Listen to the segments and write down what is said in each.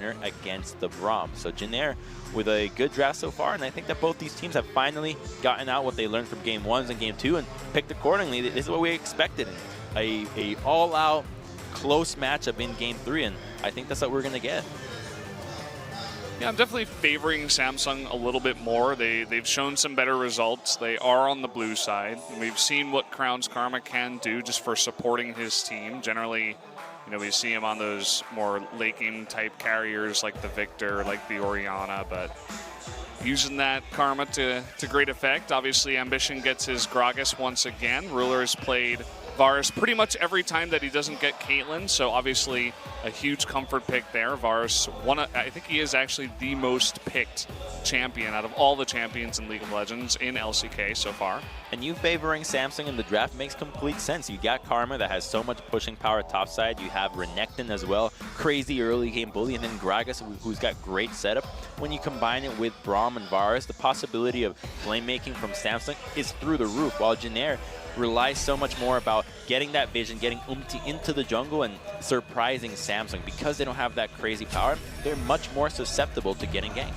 partner against the Braum. So Jin Air with a good draft so far, and I think that both these teams have finally gotten out what they learned from Game 1s and Game 2 and picked accordingly. This is what we expected. A all-out close matchup in Game 3, and I think that's what we're going to get. Yeah, I'm definitely favoring Samsung a little bit more. They've shown some better results. They are on the blue side. We've seen what Crown's Karma can do just for supporting his team. Generally, you know, we see him on those more late game type carriers like the Victor, like the Orianna, but using that Karma to great effect. Obviously, Ambition gets his Gragas once again. Ruler has played Varus pretty much every time that he doesn't get Caitlyn, so obviously a huge comfort pick there. Varus, I think he is actually the most picked champion out of all the champions in League of Legends in LCK so far. And you favoring Samsung in the draft makes complete sense. You got Karma that has so much pushing power topside. You have Renekton as well, crazy early game bully, and then Gragas, who's got great setup. When you combine it with Braum and Varus, the possibility of flame making from Samsung is through the roof, while Jin Air relies so much more about getting that vision, getting into the jungle, and surprising Samsung. Because they don't have that crazy power, they're much more susceptible to getting ganked.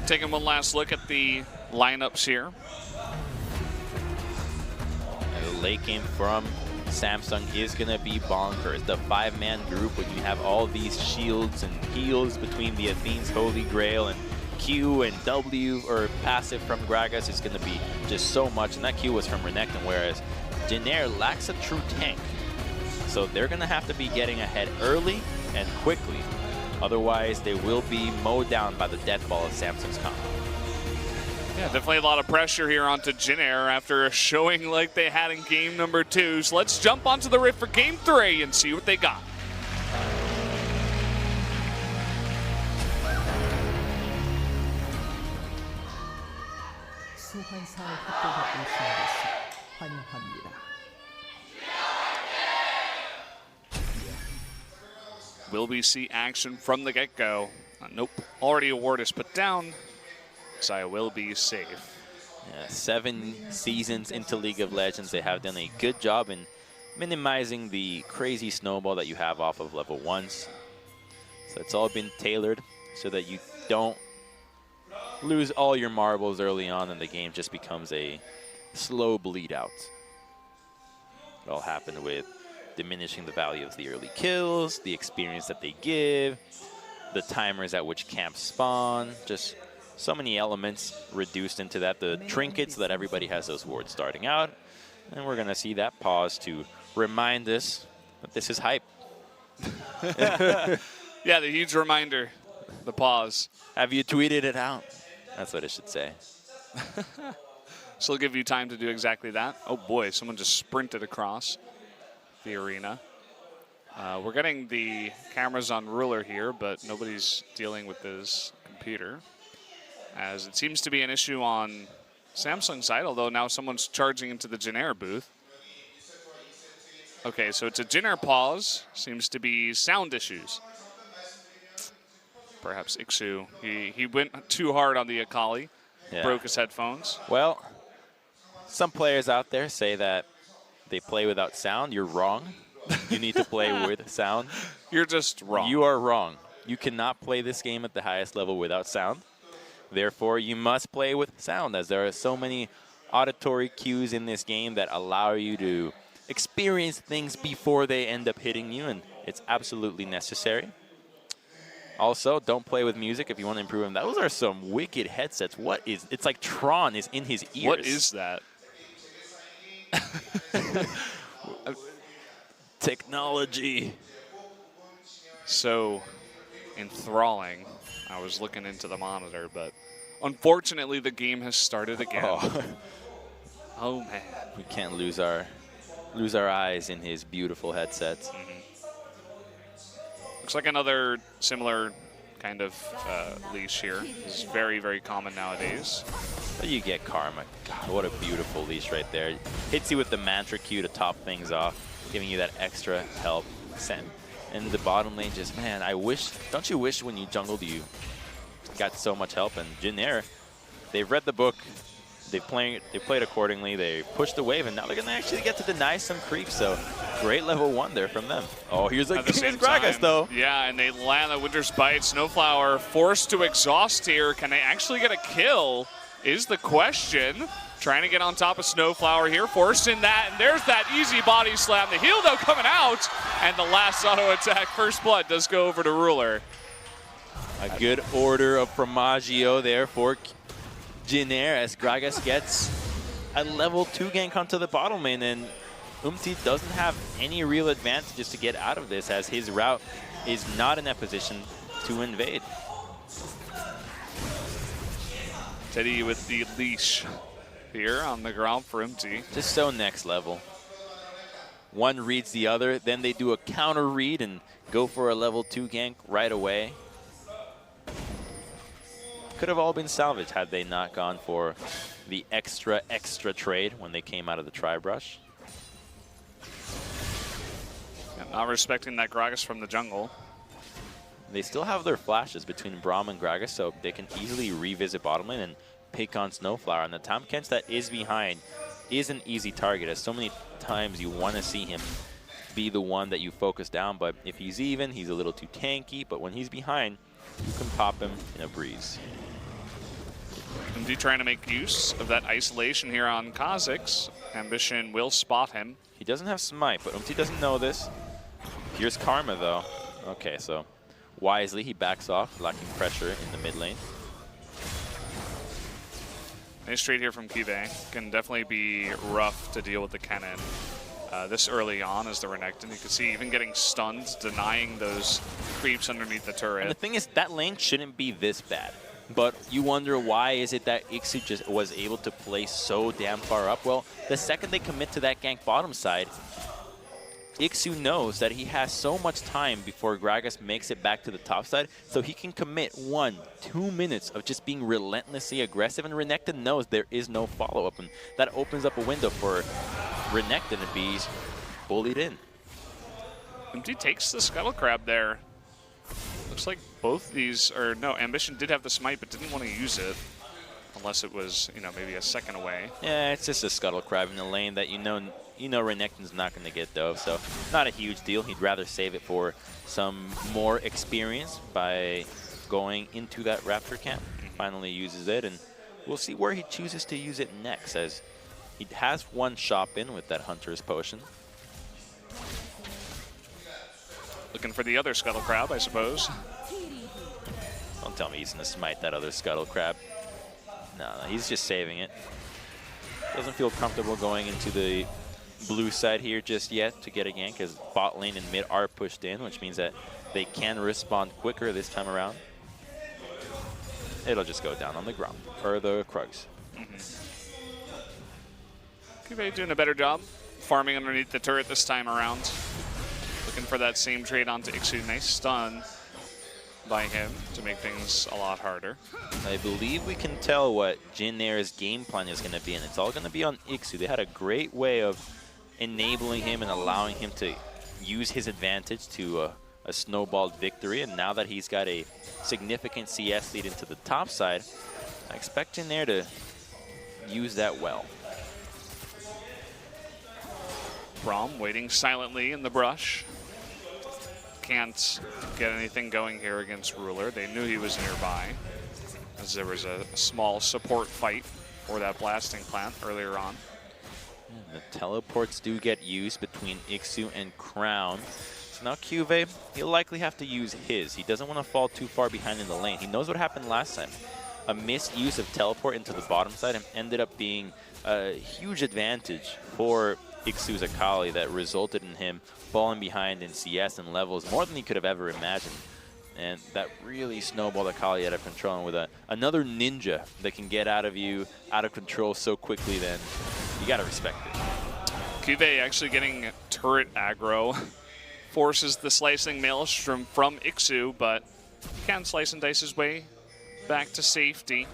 Taking one last look at the lineups here. And the late game from Samsung is going to be bonkers. The 5-man group, when you have all these shields and heals between the Athene's Holy Grail and Q and W or passive from Gragas, is going to be just so much. And that Q was from Renekton, whereas Jin Air lacks a true tank. So they're going to have to be getting ahead early and quickly. Otherwise, they will be mowed down by the death ball of Samsung's comp. Yeah, definitely a lot of pressure here onto Jin Air after showing like they had in game number 2. So let's jump onto the rift for game 3 and see what they got. Will we see action from the get-go? Nope. Already a ward is put down. Xayah will be safe. Yeah, 7 seasons into League of Legends, they have done a good job in minimizing the crazy snowball that you have off of level 1s. So it's all been tailored so that you don't lose all your marbles early on and the game just becomes a slow bleed out. It all happened with diminishing the value of the early kills, the experience that they give, the timers at which camps spawn, just so many elements reduced into that. The trinkets so that everybody has those wards starting out. And we're going to see that pause to remind us that this is hype. Yeah, the huge reminder, the pause. Have you tweeted it out? That's what it should say. So it'll give you time to do exactly that. Oh boy, someone just sprinted across the arena. We're getting the cameras on Ruler here, but nobody's dealing with his computer, as it seems to be an issue on Samsung's side, although now someone's charging into the Jin Air booth. Okay, so it's a Jin Air pause. Seems to be sound issues. Perhaps Ixu. He went too hard on the Akali. Yeah. Broke his headphones. Well, some players out there say that they play without sound. You're wrong. You need to play with sound. You're just wrong. You are wrong. You cannot play this game at the highest level without sound. Therefore, you must play with sound, as there are so many auditory cues in this game that allow you to experience things before they end up hitting you, and it's absolutely necessary. Also, don't play with music if you want to improve them. Those are some wicked headsets. It's like Tron is in his ears. What is that? Technology. So enthralling. I was looking into the monitor, but unfortunately the game has started again. Oh man. We can't lose our eyes in his beautiful headsets. Mm-hmm. Looks like another similar kind of leash here. This is very, very common nowadays. But you get Karma. God, what a beautiful leash right there. Hits you with the Mantra Q to top things off, giving you that extra help. And the bottom lane just, man, don't you wish when you jungled you got so much help? And Jin Air, they've read the book. They played accordingly. They pushed the wave, and now they're going to actually get to deny some creep. So great level 1 there from them. Oh, here's Gragas, though. Yeah, and they land the Winter's Bite. Snowflower forced to exhaust here. Can they actually get a kill is the question. Trying to get on top of Snowflower here, forcing that, and there's that easy body slam. The heal, though, coming out, and the last auto attack, First Blood, does go over to Ruler. A good order of Formaggio there for Jin Air as Gragas gets a level 2 gank onto the bottom lane, and doesn't have any real advantages to get out of this as his route is not in that position to invade. Teddy with the leash here on the ground for Just so next level. One reads the other, then they do a counter read and go for a level 2 gank right away. Could have all been salvaged had they not gone for the extra trade when they came out of the tri-brush. Not respecting that Gragas from the jungle. They still have their flashes between Braum and Gragas, so they can easily revisit bottom lane and pick on Snowflower. And the Tom Kents that is behind is an easy target, as so many times you want to see him be the one that you focus down, but if he's even, he's a little too tanky, but when he's behind, you can pop him in a breeze. Trying to make use of that isolation here on Kha'Zix. Ambition will spot him. He doesn't have Smite, but doesn't know this. Here's Karma, though. Okay, so wisely he backs off, lacking pressure in the mid lane. Nice trade here from Kive. Can definitely be rough to deal with the cannon this early on as the Renekton. You can see even getting stunned, denying those creeps underneath the turret. And the thing is, that lane shouldn't be this bad. But you wonder, why is it that Ixu just was able to play so damn far up? Well, the second they commit to that gank bottom side, Ixu knows that he has so much time before Gragas makes it back to the top side, so he can commit 1-2 minutes of just being relentlessly aggressive, and Renekton knows there is no follow-up, and that opens up a window for Renekton to be bullied in. He takes the Scuttle Crab there. Looks like both these, or no, Ambition did have the Smite, but didn't want to use it. Unless it was, you know, maybe a second away. Yeah, it's just a Scuttle Crab in the lane that you know Renekton's not going to get dove, so not a huge deal. He'd rather save it for some more experience by going into that Raptor camp. Finally uses it, and we'll see where he chooses to use it next, as he has one shop in with that Hunter's Potion. Looking for the other Scuttle Crab, I suppose. Don't tell me he's going to smite that other Scuttle Crab. No, he's just saving it. Doesn't feel comfortable going into the blue side here just yet to get a gank, as bot lane and mid are pushed in, which means that they can respond quicker this time around. It'll just go down on the ground, or the Krugs. Kive doing a better job farming underneath the turret this time around. Looking for that same trade onto Ixu. Nice stun by him to make things a lot harder. I believe we can tell what Jin Air's game plan is going to be, and it's all going to be on Ixu. They had a great way of enabling him and allowing him to use his advantage to a snowballed victory, and now that he's got a significant CS lead into the top side, I expect Jin Air to use that well. Braum waiting silently in the brush. Can't get anything going here against Ruler. They knew he was nearby, as there was a small support fight for that blasting plant earlier on. The teleports do get used between Ixu and Crown. So now Kive, he'll likely have to use his. He doesn't want to fall too far behind in the lane. He knows what happened last time. A misuse of teleport into the bottom side and ended up being a huge advantage for Ixu's Akali that resulted in him falling behind in CS and levels more than he could have ever imagined. And that really snowballed Akali out of control. And with another ninja that can get out of control so quickly, then you got to respect it. Kive actually getting turret aggro forces the slicing maelstrom from Ixu, but can slice and dice his way back to safety.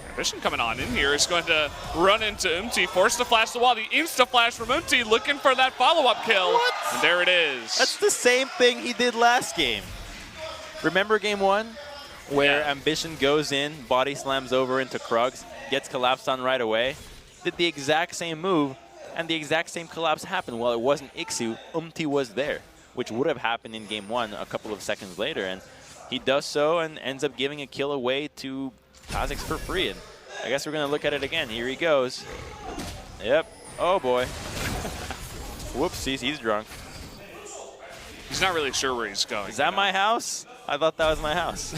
Ambition coming on in here is going to run into forced to flash the wall. The insta-flash from looking for that follow-up kill. What? And there it is. That's the same thing he did last game. Remember game 1? Where Ambition goes in, body slams over into Krugs, gets collapsed on right away, did the exact same move, and the exact same collapse happened. While it wasn't Ixu, was there, which would have happened in game 1 a couple of seconds later. And he does so and ends up giving a kill away to Kha'Zix for free. And I guess we're going to look at it again. Here he goes. Yep. Oh, boy. Whoopsies, he's drunk. He's not really sure where he's going. Is that my house? I thought that was my house.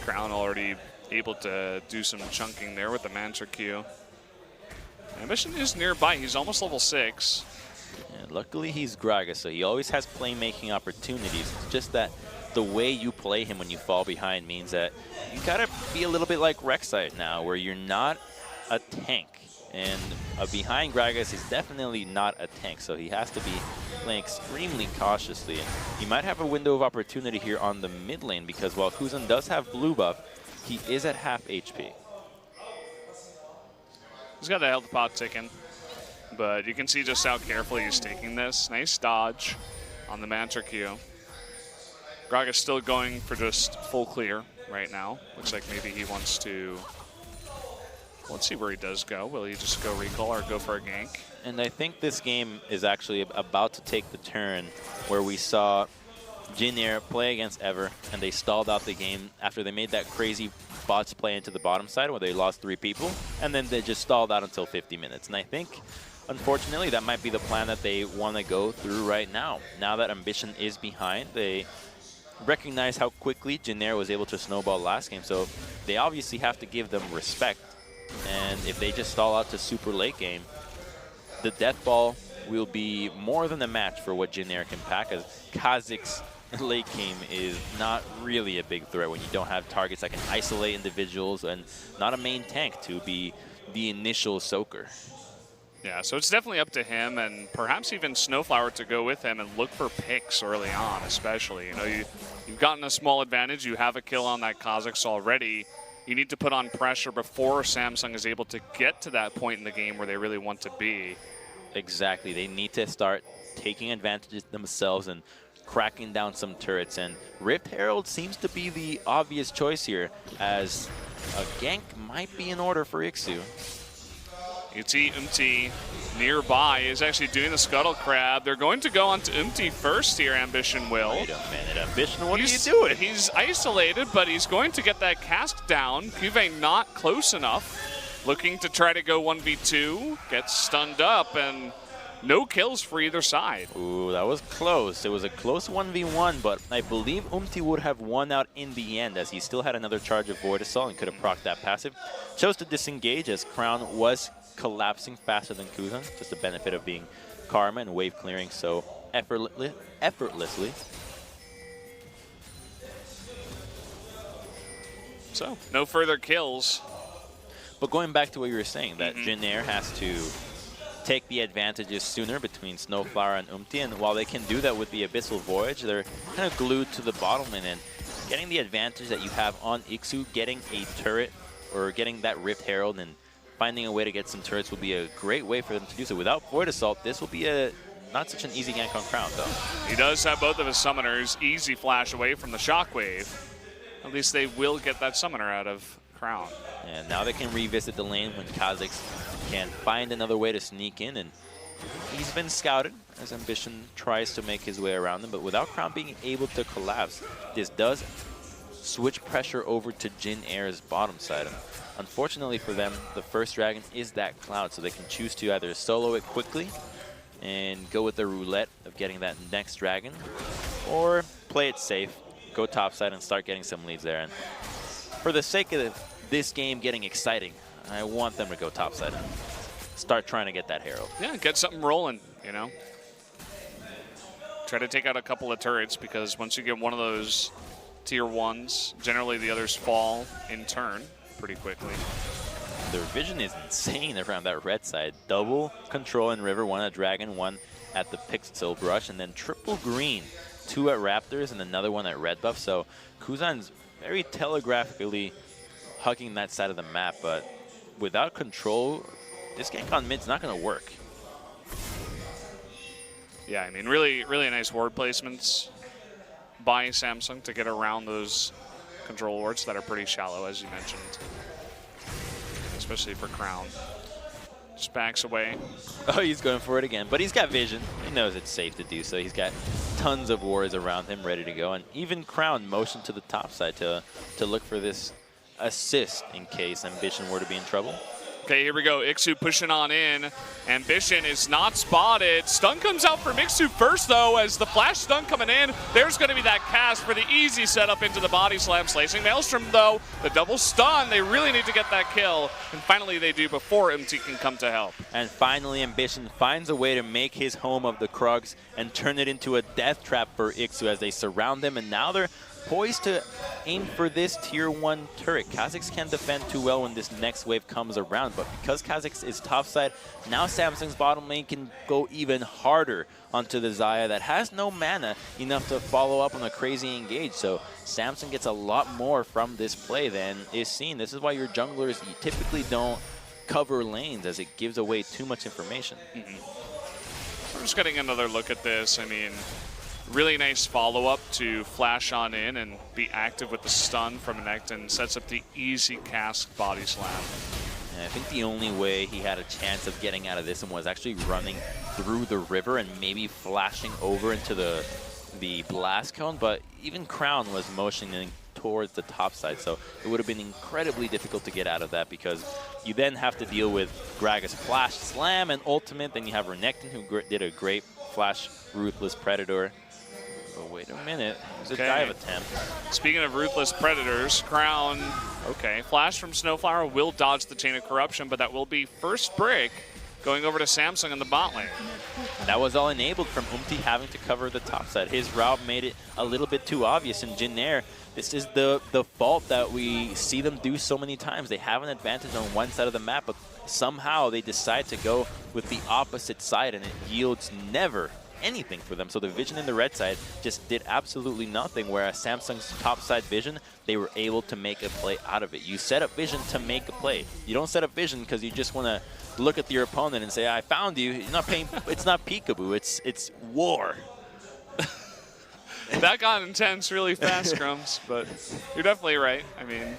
Crown already able to do some chunking there with the Mantra Q. Ambition is nearby. He's almost level 6. And luckily, he's Gragas, so he always has playmaking opportunities. It's just that the way you play him when you fall behind means that you gotta be a little bit like Rek'Sai now, where you're not a tank. And a behind Gragas is definitely not a tank, so he has to be playing extremely cautiously. And he might have a window of opportunity here on the mid lane, because while Kuzan does have blue buff, he is at half HP. He's got the health pot ticking, but you can see just how carefully he's taking this. Nice dodge on the Mantra Q. Gragas still going for just full clear right now. Looks like maybe he wants to... Let's see where he does go. Will he just go recall or go for a gank? And I think this game is actually about to take the turn where we saw Jin Air play against Ever, and they stalled out the game after they made that crazy bots play into the bottom side where they lost 3 people, and then they just stalled out until 50 minutes. And I think, unfortunately, that might be the plan that they want to go through right now. Now that Ambition is behind, they recognize how quickly Jin Air was able to snowball last game, so they obviously have to give them respect. And if they just stall out to super late game, the death ball will be more than a match for what Jin Air can pack, as Kha'Zix late game is not really a big threat when you don't have targets that can isolate individuals and not a main tank to be the initial soaker. Yeah, so it's definitely up to him and perhaps even Snowflower to go with him and look for picks early on, especially. You know, you've gotten a small advantage. You have a kill on that Kha'Zix already. You need to put on pressure before Samsung is able to get to that point in the game where they really want to be. Exactly. They need to start taking advantage themselves and cracking down some turrets. And Rift Herald seems to be the obvious choice here, as a gank might be in order for Ixu. You see nearby is actually doing the Scuttle Crab. They're going to go on to first here, Ambition will. Wait a minute, Ambition, what are you doing? He's isolated, but he's going to get that cask down. Cuvée not close enough. Looking to try to go 1v2. Gets stunned up, and no kills for either side. Ooh, that was close. It was a close 1v1, but I believe would have won out in the end, as he still had another charge of Void Assault and could have procced that passive. Chose to disengage as Crown was collapsing faster than Kuzan, just the benefit of being Karma and wave clearing so effortlessly. So, no further kills. But going back to what you were saying, that Jin Air has to take the advantages sooner between Snowflower and and while they can do that with the Abyssal Voyage, they're kind of glued to the bottom lane, and getting the advantage that you have on Ixu, getting a turret or getting that Rift Herald and finding a way to get some turrets will be a great way for them to do so. Without Void Assault, this will be not such an easy gank on Crown, though. He does have both of his summoners easy flash away from the Shockwave. At least they will get that summoner out of Crown. And now they can revisit the lane when Kha'Zix can find another way to sneak in, and he's been scouted as Ambition tries to make his way around them, but without Crown being able to collapse, this does switch pressure over to Jin Air's bottom side. Unfortunately for them, the first dragon is that cloud, so they can choose to either solo it quickly and go with the roulette of getting that next dragon, or play it safe, go topside and start getting some leads there. And for the sake of this game getting exciting, I want them to go topside and start trying to get that Herald. Yeah, get something rolling, you know. Try to take out a couple of turrets, because once you get one of those tier 1s, generally the others fall in turn pretty quickly. Their vision is insane around that red side. Double control in river, 1 at dragon, 1 at the pixel brush, and then triple green, 2 at raptors and another 1 at red buff. So Kuzan's very telegraphically hugging that side of the map, but without control, this gank on mid's not going to work. Yeah, I mean, really nice ward placements. by Samsung to get around those control wards that are pretty shallow, as you mentioned, especially for Crown. Just backs away. Oh, he's going for it again, but he's got vision. He knows it's safe to do so. He's got tons of wards around him ready to go, and even Crown motioned to the top side to look for this assist in case Ambition were to be in trouble. Okay, here we go. Ixu pushing on in. Ambition is not spotted. Stun comes out for Ixu first, though, as the flash stun coming in. There's going to be that cast for the easy setup into the body slam. Slicing Maelstrom, though, the double stun. They really need to get that kill. And finally, they do before MT can come to help. And finally, Ambition finds a way to make his home of the Krugs and turn it into a death trap for Ixu as they surround him. And now they're poised to aim for this tier 1 turret. Kha'Zix can't defend too well when this next wave comes around, but because Kha'Zix is topside, now Samsung's bottom lane can go even harder onto the Xayah that has no mana enough to follow up on a crazy engage. So Samsung gets a lot more from this play than is seen. This is why your junglers typically don't cover lanes, as it gives away too much information. We're just getting another look at this. I mean, really nice follow-up to flash on in and be active with the stun from Nect, and sets up the easy cast body slam. And I think the only way he had a chance of getting out of this one was actually running through the river and maybe flashing over into the blast cone, but even Crown was motioning towards the top side, so it would have been incredibly difficult to get out of that, because you then have to deal with Gragas flash slam and ultimate, then you have Renekton, who did a great flash Ruthless Predator. Oh, wait a minute. There's a dive attempt. Speaking of Ruthless Predators, Crown, okay, flash from Snowflower will dodge the Chain of Corruption, but that will be first break going over to Samsung in the bot lane. That was all enabled from Umti having to cover the top side. His route made it a little bit too obvious, and Jin Air, this is the fault that we see them do so many times. They have an advantage on one side of the map, but somehow they decide to go with the opposite side, and it yields never anything for them. So the vision in the red side just did absolutely nothing, whereas Samsung's top side vision, they were able to make a play out of it. You set up vision to make a play. You don't set up vision because you just want to look at your opponent and say, I found you. You're not paying, it's not peekaboo, it's war. That got intense really fast, Grums, but you're definitely right. I mean,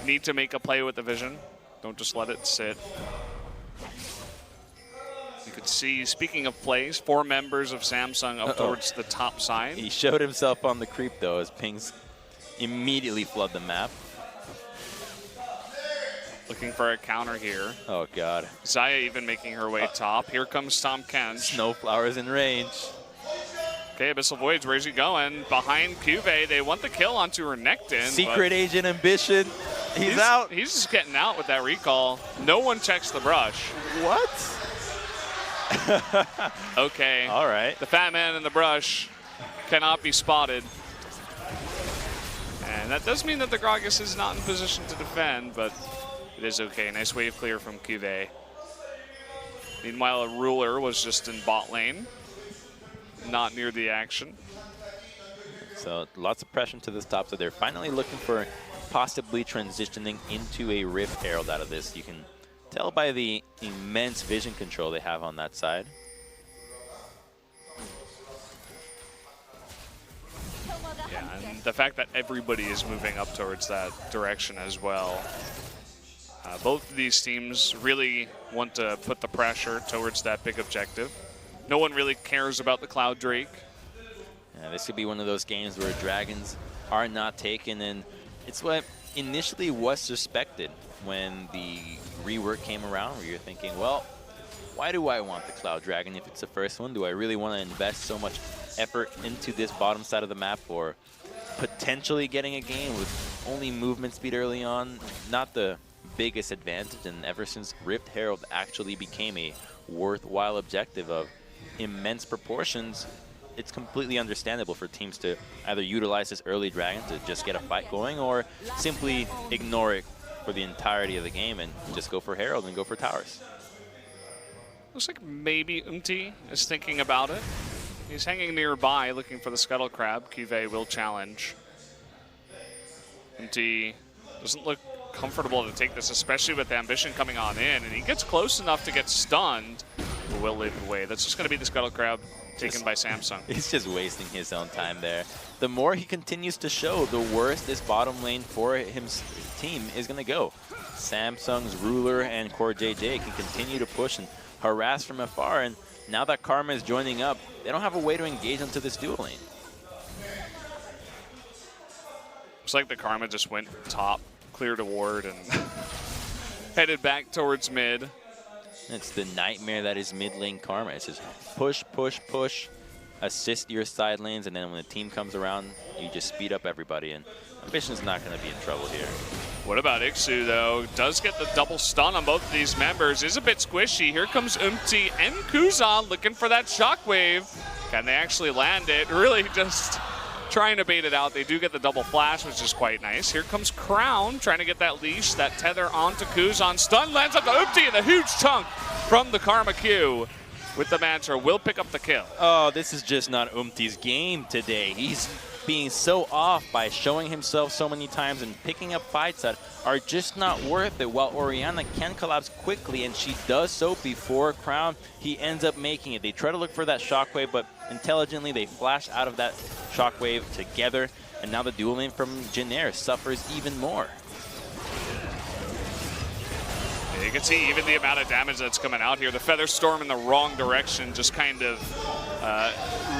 need to make a play with the vision. Don't just let it sit. You could see, speaking of plays, 4 members of Samsung up towards the top side. He showed himself on the creep, though, as pings immediately flood the map. Looking for a counter here. Oh, God. Xayah even making her way top. Here comes Tom Kench. Snowflower's in range. Okay, Abyssal Voids, where's he going? Behind Cuvée, they want the kill onto Renekton. Secret Agent Ambition. He's out. He's just getting out with that recall. No one checks the brush. What? Okay. All right. The fat man in the brush cannot be spotted. And that does mean that the Gragas is not in position to defend, but it is okay. Nice wave clear from Cuvée. Meanwhile, a Ruler was just in bot lane, not near the action. So lots of pressure to this top, so they're finally looking for possibly transitioning into a Rift Herald out of this. You can tell by the immense vision control they have on that side. Yeah, and the fact that everybody is moving up towards that direction as well. Both of these teams really want to put the pressure towards that big objective. No one really cares about the Cloud Drake. Yeah, this could be one of those games where dragons are not taken, and it's what initially was suspected when the rework came around, where you're thinking, well, why do I want the Cloud Dragon if it's the first one? Do I really want to invest so much effort into this bottom side of the map for potentially getting a game with only movement speed early on? Not the biggest advantage, and ever since Rift Herald actually became a worthwhile objective of immense proportions, it's completely understandable for teams to either utilize this early dragon to just get a fight going, or simply ignore it for the entirety of the game and just go for Herald and go for towers. Looks like maybe Umti is thinking about it. He's hanging nearby looking for the Scuttle Crab. Cuvée will challenge. Umti doesn't look comfortable to take this, especially with Ambition coming on in, and he gets close enough to get stunned. will lead the way. That's just going to be the scuttle grab taken by Samsung. He's just wasting his own time there. The more he continues to show, the worse this bottom lane for his team is going to go. Samsung's Ruler and Core JJ can continue to push and harass from afar, and now that Karma is joining up, they don't have a way to engage into this dual lane. Looks like the Karma just went top, cleared a ward, and headed back towards mid. It's the nightmare that is mid lane Karma. It's just push, push, push, assist your side lanes, and then when the team comes around, you just speed up everybody, and Ambition's not going to be in trouble here. What about Ixu, though? Does get the double stun on both of these members. Is a bit squishy. Here comes Umti and Kuzan looking for that shockwave. Can they actually land it? Really just trying to bait it out. They do get the double flash, which is quite nice. Here comes Crown trying to get that leash, that tether onto Kuzan. Stun lands on the Umti, and a huge chunk from the Karma Q with the Mantra will pick up the kill. Oh, this is just not Umti's game today. He's being so off by showing himself so many times and picking up fights that are just not worth it, while Orianna can collapse quickly, and she does so before Crown. He ends up making it. They try to look for that shockwave, but intelligently they flash out of that shockwave together, and now the dual lane from Jin Air suffers even more. You can see even the amount of damage that's coming out here. The Feather Storm in the wrong direction, just kind of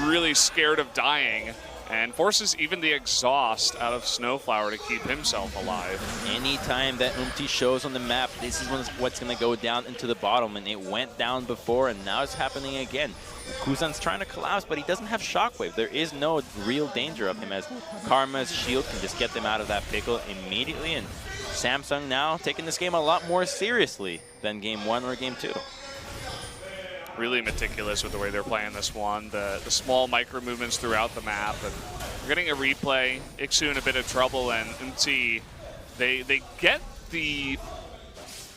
really scared of dying, and forces even the exhaust out of Snowflower to keep himself alive. Anytime that Umti shows on the map, this is what's going to go down into the bottom, and it went down before, and now it's happening again. Kuzan's trying to collapse, but he doesn't have Shockwave. There is no real danger of him, as Karma's shield can just get them out of that pickle immediately, and Samsung now taking this game a lot more seriously than Game 1 or Game 2. Really meticulous with the way they're playing this one. The small micro movements throughout the map. And we're getting a replay. Ixu in a bit of trouble, and Umti, they get the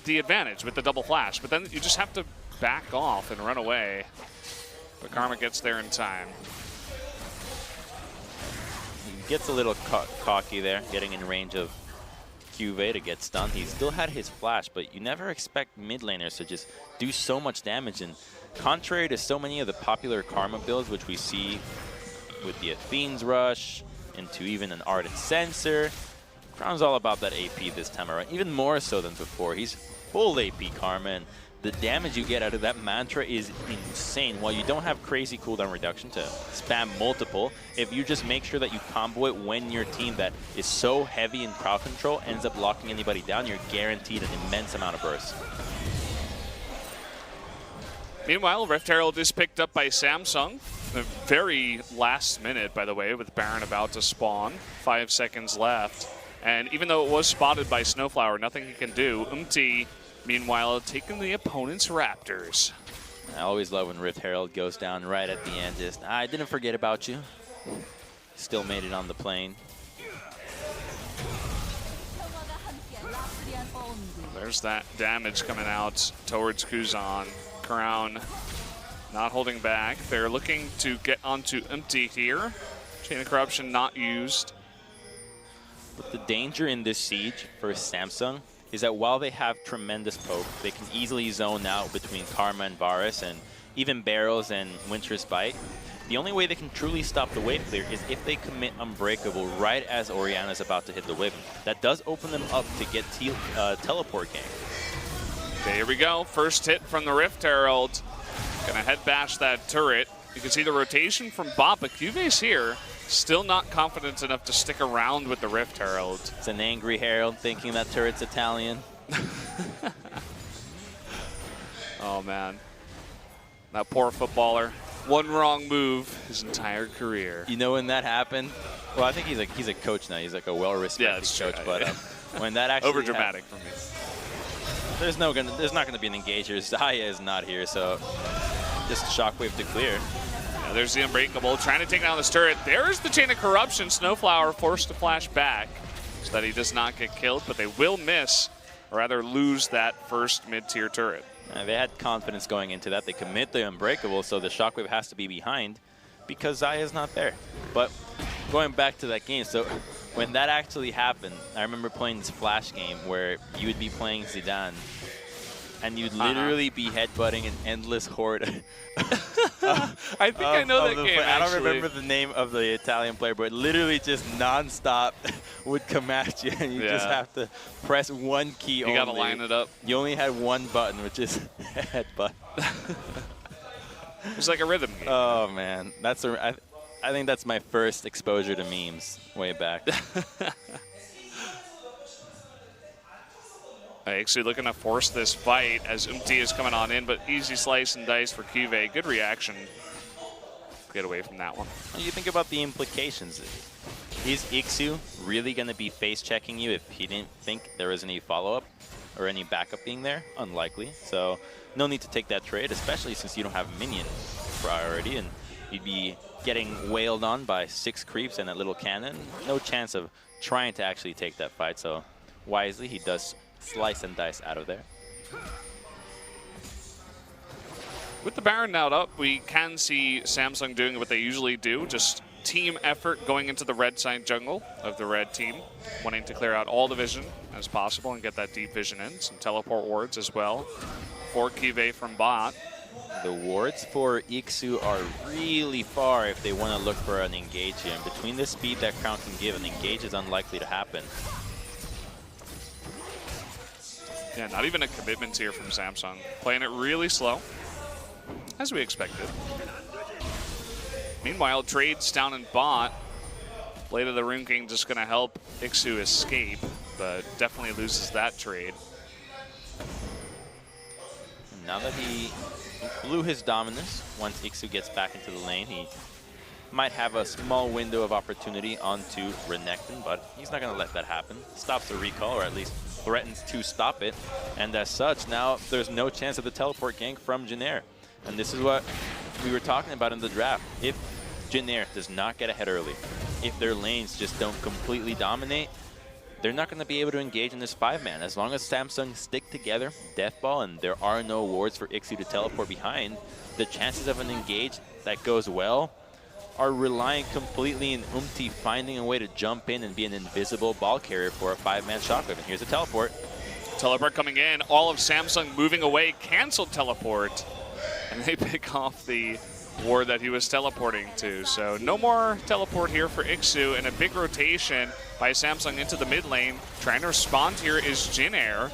advantage with the double flash, but then you just have to back off and run away. But Karma gets there in time. He gets a little cocky there, getting in range of QV to get stunned. He still had his flash, but you never expect mid laners to just do so much damage. And contrary to so many of the popular Karma builds, which we see with the Athene's Rush, into even an Ardent Sensor, Crown's all about that AP this time around, even more so than before. He's full AP Karma, and the damage you get out of that Mantra is insane. While you don't have crazy cooldown reduction to spam multiple, if you just make sure that you combo it when your team that is so heavy in crowd control ends up locking anybody down, you're guaranteed an immense amount of burst. Meanwhile, Rift Herald is picked up by Samsung. The very last minute, by the way, with Baron about to spawn. 5 seconds left. And even though it was spotted by Snowflower, nothing he can do. Umti, meanwhile, taking the opponent's Raptors. I always love when Rift Herald goes down right at the end. Just, I didn't forget about you. Still made it on the plane. There's that damage coming out towards Kuzan. Crown not holding back. They're looking to get onto Umti here. Chain of Corruption not used. But the danger in this siege for Samsung is that while they have tremendous poke, they can easily zone out between Karma and Varus, and even Barrels and Winter's Bite. The only way they can truly stop the wave clear is if they commit Unbreakable right as Orianna's about to hit the wave. That does open them up to get teleport gang. Okay, here we go. First hit from the Rift Herald. Gonna head bash that turret. You can see the rotation from Bob, but QV's here. Still not confident enough to stick around with the Rift Herald. It's an angry Herald thinking that turret's Italian. Oh, man. That poor footballer. One wrong move his entire career. You know when that happened? Well, I think he's a coach now. He's like a well-respected coach. But when that actually over-dramatic for me. There's not gonna be an engager. Zaya is not here, so just Shockwave to clear. Yeah, there's the Unbreakable trying to take down this turret. There's the Chain of Corruption. Snowflower forced to flash back so that he does not get killed, but they will miss, or rather lose that first mid-tier turret. They had confidence going into that. They commit the Unbreakable, so the Shockwave has to be behind because Zaya's not there. But going back to that game, so when that actually happened, I remember playing this Flash game where you would be playing Zidane, and you'd literally be headbutting an endless horde. I think I know that game, I don't remember the name of the Italian player, but literally just non-stop would come at you, and you just have to press one key only. You got to line it up. You only had one button, which is headbutt. It's like a rhythm game. Oh, man. I think that's my first exposure to memes way back. Actually looking to force this fight as Umti is coming on in, but easy slice and dice for Kive. Good reaction. Get away from that one. What do you think about the implications? Is Ixu really going to be face-checking you if he didn't think there was any follow-up or any backup being there? Unlikely. So no need to take that trade, especially since you don't have minion priority, and you'd be getting wailed on by 6 creeps and a little cannon. No chance of trying to actually take that fight, so wisely he does slice and dice out of there. With the Baron now up, we can see Samsung doing what they usually do, just team effort going into the red side jungle of the red team, wanting to clear out all the vision as possible and get that deep vision in. Some teleport wards as well for Kive from bot. The wards for Ixu are really far if they want to look for an engage here. And between the speed that Crown can give, an engage is unlikely to happen. Yeah, not even a commitment here from Samsung. Playing it really slow, as we expected. Meanwhile, trades down in bot. Blade of the Rune King just going to help Ixu escape, but definitely loses that trade. Now that he blew his dominance, once Ixu gets back into the lane, he might have a small window of opportunity onto Renekton, but he's not going to let that happen. Stops the recall, or at least threatens to stop it. And as such, now there's no chance of the teleport gank from Jin Air. And this is what we were talking about in the draft. If Jin Air does not get ahead early, if their lanes just don't completely dominate, they're not going to be able to engage in this 5-man. As long as Samsung stick together, Deathball, and there are no wards for Ixu to teleport behind, the chances of an engage that goes well are relying completely on Umti finding a way to jump in and be an invisible ball carrier for a 5-man shockwave. And here's a teleport. Teleport coming in. All of Samsung moving away. Canceled teleport. And they pick off the ward that he was teleporting to. So no more teleport here for Ixu, and a big rotation by Samsung into the mid lane. Trying to respond here is Jin Air.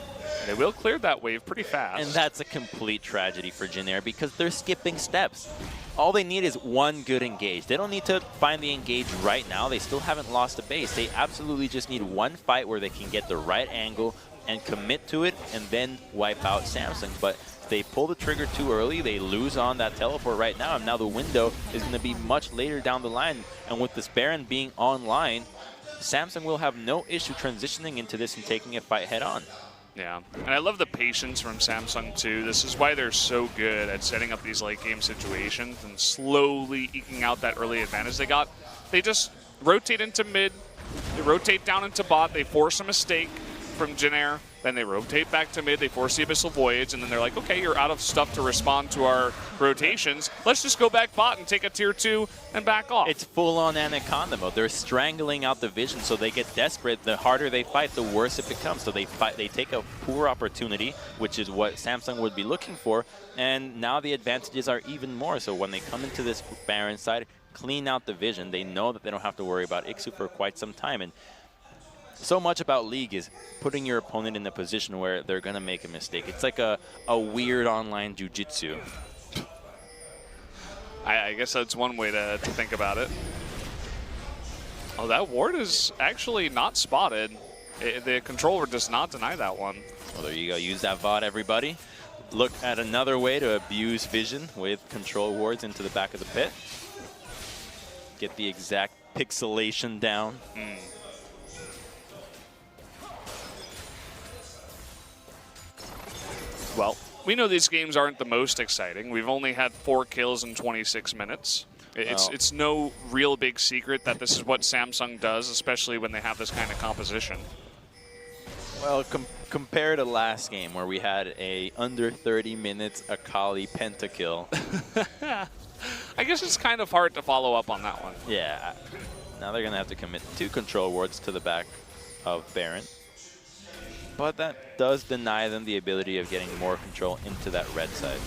They will clear that wave pretty fast. And that's a complete tragedy for Jin Air because they're skipping steps. All they need is one good engage. They don't need to find the engage right now. They still haven't lost a base. They absolutely just need one fight where they can get the right angle and commit to it and then wipe out Samsung. But if they pull the trigger too early, they lose on that teleport right now. And now the window is going to be much later down the line. And with this Baron being online, Samsung will have no issue transitioning into this and taking a fight head on. Yeah, and I love the patience from Samsung too. This is why they're so good at setting up these late game situations and slowly eking out that early advantage they got. They just rotate into mid, they rotate down into bot, they force a mistake from Jin Air, then they rotate back to mid, they force the Abyssal Voyage, and then they're like, okay, you're out of stuff to respond to our rotations. Let's just go back bot and take a tier 2 and back off. It's full-on Anaconda mode. They're strangling out the vision, so they get desperate. The harder they fight, the worse it becomes. So they fight. They take a poor opportunity, which is what Samsung would be looking for, and now the advantages are even more. So when they come into this Baron side, clean out the vision, they know that they don't have to worry about Ixu for quite some time. And so much about League is putting your opponent in a position where they're going to make a mistake. It's like a weird online jiu-jitsu. I guess that's one way to think about it. Oh, that ward is actually not spotted. The controller does not deny that one. Well, there you go. Use that VOD, everybody. Look at another way to abuse vision with control wards into the back of the pit. Get the exact pixelation down. Well, we know these games aren't the most exciting. We've only had 4 kills in 26 minutes. It's no real big secret that this is what Samsung does, especially when they have this kind of composition. Well, compared to last game where we had a under 30 minutes Akali pentakill. I guess it's kind of hard to follow up on that one. Yeah. Now they're going to have to commit 2 control wards to the back of Baron. but that does deny them the ability of getting more control into that red side.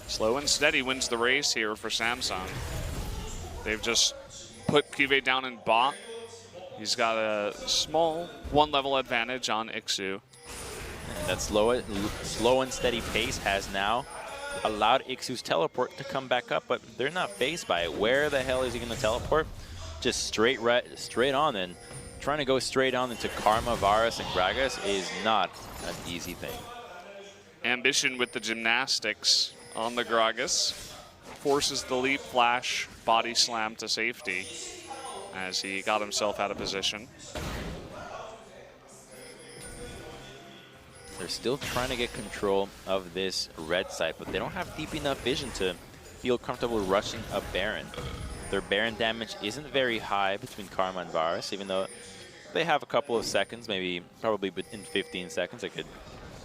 Slow and steady wins the race here for Samsung. They've just put Cuvée down in bot. He's got a small 1-level advantage on Ixu. And that slow and steady pace has now allowed Ixu's teleport to come back up, but they're not phased by it. Where the hell is he going to teleport? Just straight on, and trying to go straight on into Karma, Varus, and Gragas is not an easy thing. Ambition with the gymnastics on the Gragas. Forces the leap flash, body slam to safety as he got himself out of position. They're still trying to get control of this red side, but they don't have deep enough vision to feel comfortable rushing a Baron. Their Baron damage isn't very high between Karma and Varus, even though they have a couple of seconds, probably in 15 seconds, they could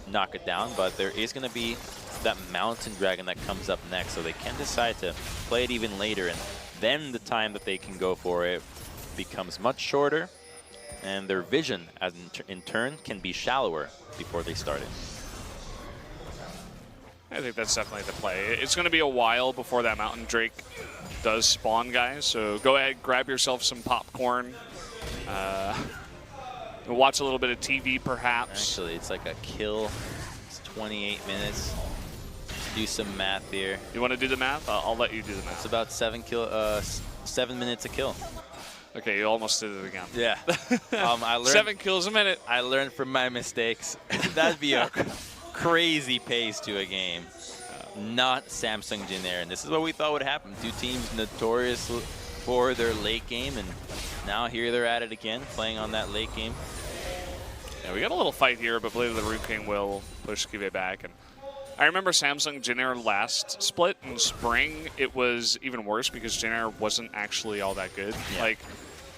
knock it down, but there is going to be that Mountain Dragon that comes up next, so they can decide to play it even later, and then the time that they can go for it becomes much shorter, and their vision, in turn, can be shallower before they start it. I think that's definitely the play. It's going to be a while before that Mountain Drake does spawn, guys, so go ahead, grab yourself some popcorn, watch a little bit of TV, perhaps. Actually, it's like a kill. It's 28 minutes. Do some math here. You want to do the math? I'll let you do the math. It's about 7 minutes a kill. Okay, you almost did it again. Yeah. I learned, 7 kills a minute. I learned from my mistakes. That'd be a crazy pace to a game. Not Samsung Jin Air, and this is what we thought would happen. Two teams notorious for their late game, and now here they're at it again, playing on that late game. Yeah, we got a little fight here, but Blade of the Root King will push Cuvée back. And I remember Samsung Jin Air last split in spring. It was even worse because Jin Air wasn't actually all that good. Yeah. Like,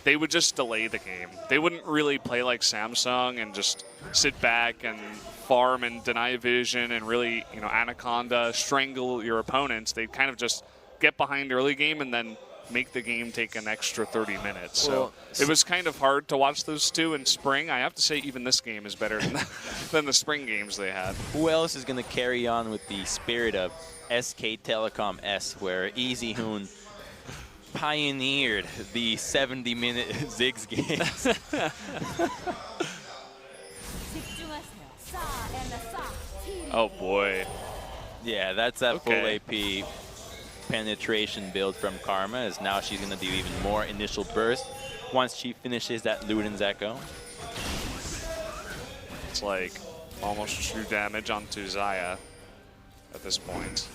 they would just delay the game. They wouldn't really play like Samsung and just sit back and farm and deny vision and really, anaconda, strangle your opponents. They'd kind of just get behind early game and then make the game take an extra 30 minutes. Well, so it was kind of hard to watch those two in spring. I have to say even this game is better than the spring games they had. Who else is going to carry on with the spirit of SK Telecom S, where Easy Hoon pioneered the 70-minute Ziggs games? Oh boy. Yeah, that's that full AP penetration build from Karma, as now she's going to do even more initial burst once she finishes that Luden's Echo. It's like almost true damage onto Xayah at this point.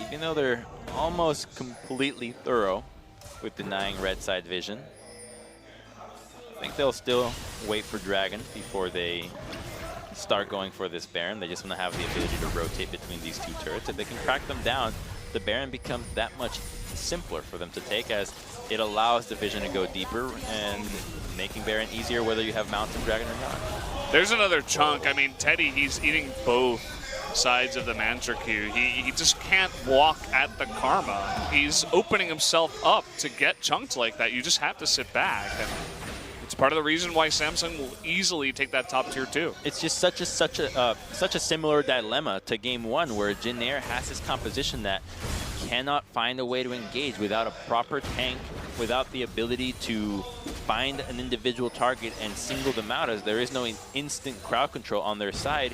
Even though they're almost completely thorough with denying red side vision, I think they'll still wait for Dragon before they start going for this Baron. They just want to have the ability to rotate between these two turrets. If they can crack them down, the Baron becomes that much simpler for them to take, as it allows the vision to go deeper and making Baron easier whether you have Mountain Dragon or not. There's another chunk. I mean, Teddy, he's eating both sides of the Mantra Q. He just can't walk at the Karma. He's opening himself up to get chunked like that. You just have to sit back. And it's part of the reason why Samsung will easily take that top tier too. It's just such a similar dilemma to game one, where Jin Air has this composition that cannot find a way to engage without a proper tank, without the ability to find an individual target and single them out, as there is no instant crowd control on their side.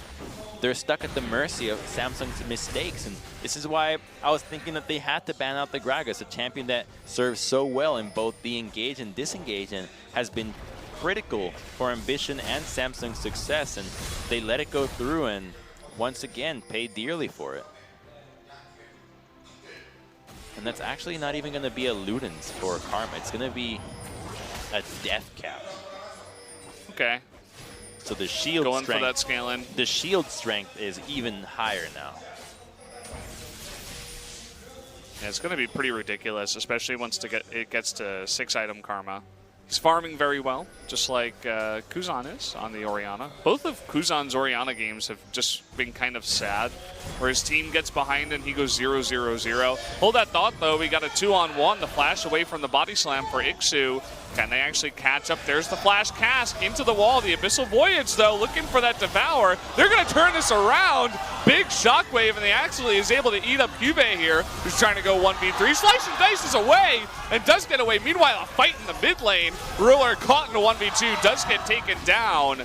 They're stuck at the mercy of Samsung's mistakes, and this is why I was thinking that they had to ban out the Gragas, a champion that serves so well in both the engage and disengage, and has been critical for Ambition and Samsung's success, and they let it go through and once again paid dearly for it. And that's actually not even going to be a Luden's for Karma. It's going to be a death cap. Okay. So the shield going strength, for that scale-in. The shield strength is even higher now. Yeah, it's going to be pretty ridiculous, especially once it gets to 6-item Karma. He's farming very well, just like Kuzan is on the Orianna. Both of Kuzan's Orianna games have just been kind of sad, where his team gets behind and he goes 0-0-0. Hold that thought, though. We got a 2-on-1. The flash away from the body slam for Ixu. Can they actually catch up? There's the flash cast into the wall. The Abyssal Voyage, though, looking for that Devour. They're going to turn this around. Big shockwave, and they actually is able to eat up Cube here, who's trying to go 1v3. Slice and dices away, and does get away. Meanwhile, a fight in the mid lane. Ruler caught in a 1v2, does get taken down.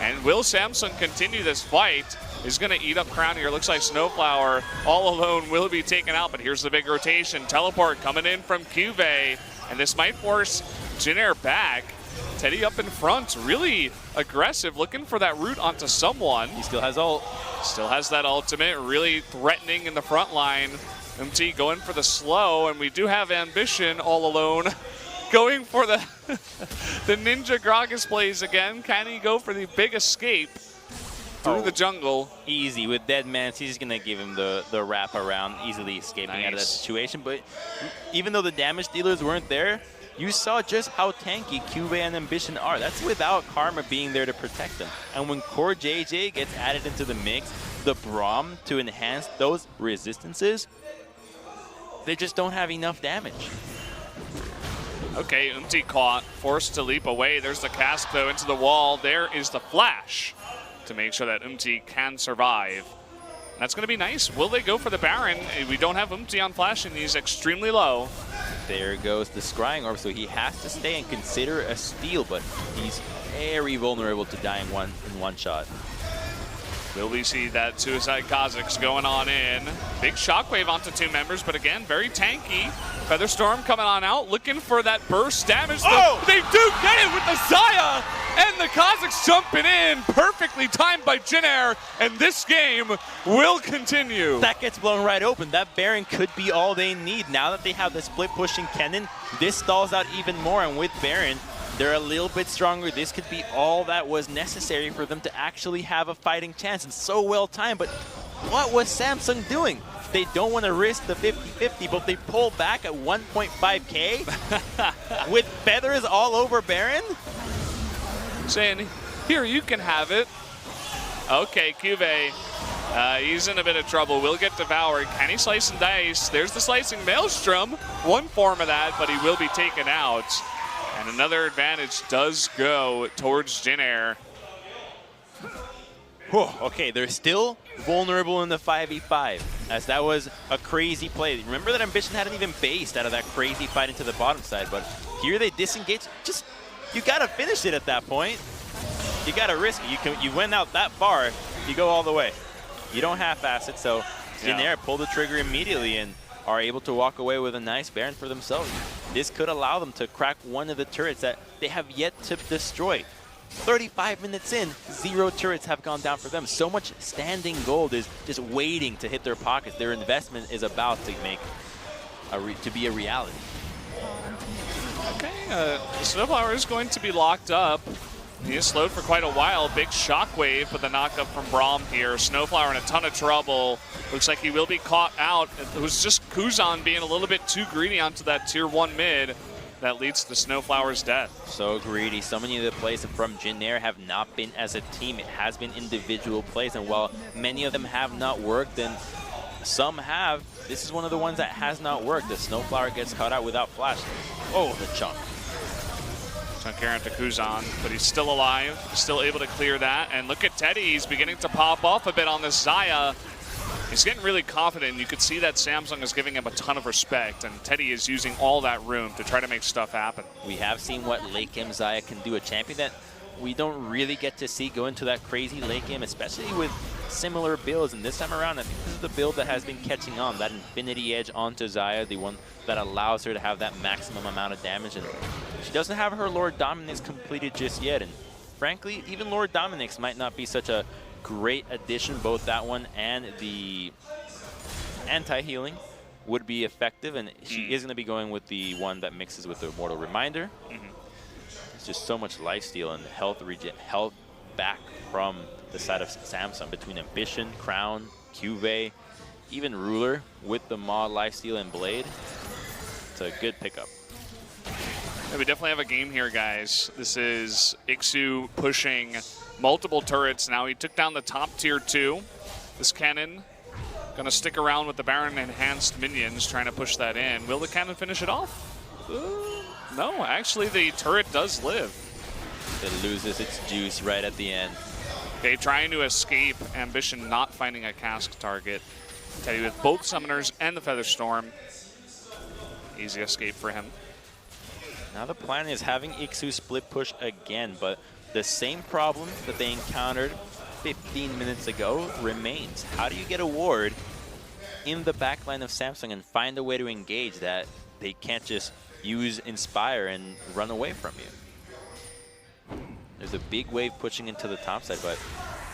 And will Samsung continue this fight? Is going to eat up Crown here. Looks like Snowflower all alone will be taken out, but here's the big rotation. Teleport coming in from Cube, and this might force Jin Air back. Teddy up in front, really aggressive, looking for that route onto someone. He still has ult. Still has that ultimate, really threatening in the front line. MT going for the slow, and we do have Ambition all alone. Going for the the Ninja Gragas plays again. Can he go for the big escape through the jungle? Easy. With Dead Man, he's going to give him the wrap around, easily escaping out of that situation. But even though the damage dealers weren't there, you saw just how tanky Cube and Ambition are. That's without Karma being there to protect them. And when Core JJ gets added into the mix, the Braum to enhance those resistances, they just don't have enough damage. Okay, Umti caught, forced to leap away. There's the cast, though, into the wall. There is the flash to make sure that Umti can survive. That's going to be nice. Will they go for the Baron? We don't have Umti on flash, and he's extremely low. There goes the Scrying Orb, so he has to stay and consider a steal, but he's very vulnerable to dying in one shot. Will we see that Suicide Kazakhs going on in? Big shockwave onto two members, but again, very tanky. Featherstorm coming on out, looking for that burst damage. Oh! They do get it with the Xayah! And the Kazakhs jumping in, perfectly timed by Jin Air, and this game will continue. That gets blown right open. That Baron could be all they need. Now that they have the split pushing Kennen, this stalls out even more, and with Baron, they're a little bit stronger. This could be all that was necessary for them to actually have a fighting chance. And so well timed, but what was Samsung doing? They don't want to risk the 50-50, but they pull back at 1.5k with feathers all over Baron? Saying, here, you can have it. Okay, Cube, he's in a bit of trouble. Will get devoured. Can he slice and dice? There's the slicing Maelstrom. One form of that, but he will be taken out. And another advantage does go towards Jin Air. Okay, they're still vulnerable in the 5v5, as that was a crazy play. Remember that Ambition hadn't even based out of that crazy fight into the bottom side, but here they disengage. Just, you gotta finish it at that point. You gotta risk it. You went out that far, you go all the way. You don't half-ass it, so Jin Air pull the trigger immediately and are able to walk away with a nice Baron for themselves. This could allow them to crack one of the turrets that they have yet to destroy. 35 minutes in, 0 turrets have gone down for them. So much standing gold is just waiting to hit their pockets. Their investment is about to be a reality. Okay, the Snowflower is going to be locked up. He is slowed for quite a while. Big shockwave with the knockup from Braum here. Snowflower in a ton of trouble. Looks like he will be caught out. It was just Kuzan being a little bit too greedy onto that tier 1 mid. That leads to Snowflower's death. So greedy. So many of the plays from Jin Air have not been as a team. It has been individual plays. And while many of them have not worked, and some have, this is one of the ones that has not worked. The Snowflower gets caught out without flash. Oh, the chunk. Chunk Aaron to Kuzan, but he's still alive. He's still able to clear that. And look at Teddy. He's beginning to pop off a bit on this Xayah. He's getting really confident. You could see that Samsung is giving him a ton of respect, and Teddy is using all that room to try to make stuff happen. We have seen what late game Xayah can do. A champion that we don't really get to see go into that crazy late game, especially with similar builds. And this time around, I think this is the build that has been catching on. That Infinity Edge onto Xayah, the one that allows her to have that maximum amount of damage. And she doesn't have her Lord Dominix completed just yet. And frankly, even Lord Dominix might not be such a great addition. Both that one and the anti-healing would be effective, and she is going to be going with the one that mixes with the Immortal Reminder. It's just so much lifesteal and health back from the side of Samsung between Ambition, Crown, Cube, even Ruler with the Maw lifesteal and Blade. It's a good pickup. Yeah, we definitely have a game here, guys. This is Ixu pushing multiple turrets. Now he took down the top tier 2. This cannon gonna stick around with the Baron enhanced minions, trying to push that in. Will the cannon finish it off? No, actually the turret does live. It loses its juice right at the end. Okay, trying to escape. Ambition not finding a cask target. Teddy with both summoners and the Featherstorm. Easy escape for him. Now the plan is having Ixu split push again, but the same problem that they encountered 15 minutes ago remains. How do you get a ward in the backline of Samsung and find a way to engage that they can't just use Inspire and run away from you? There's a big wave pushing into the top side, but